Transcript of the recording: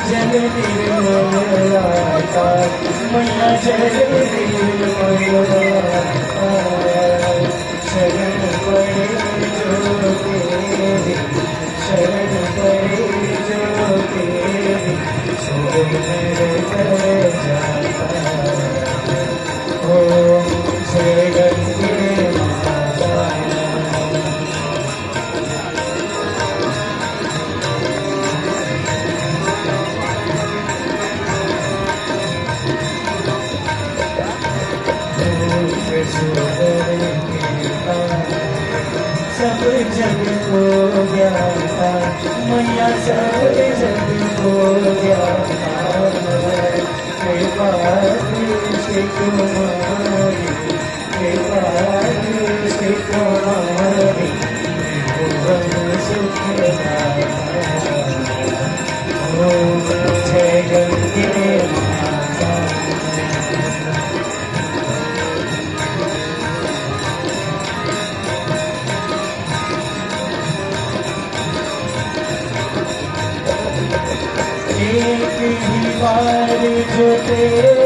जल निर्मलाता मैया जल निर्मलाता शरण पड़े जो तेरे शरण पड़े जो तेरे सो मेरे कर जाता ओम जय गंगे माता सब जग को ज्ञाता मैया सब जग को ज्ञाता कृपा से तुम्हारी कृपा से तुम्हारी भुवन सुख ओम जय गंगे माता एक ही बार जो तेरे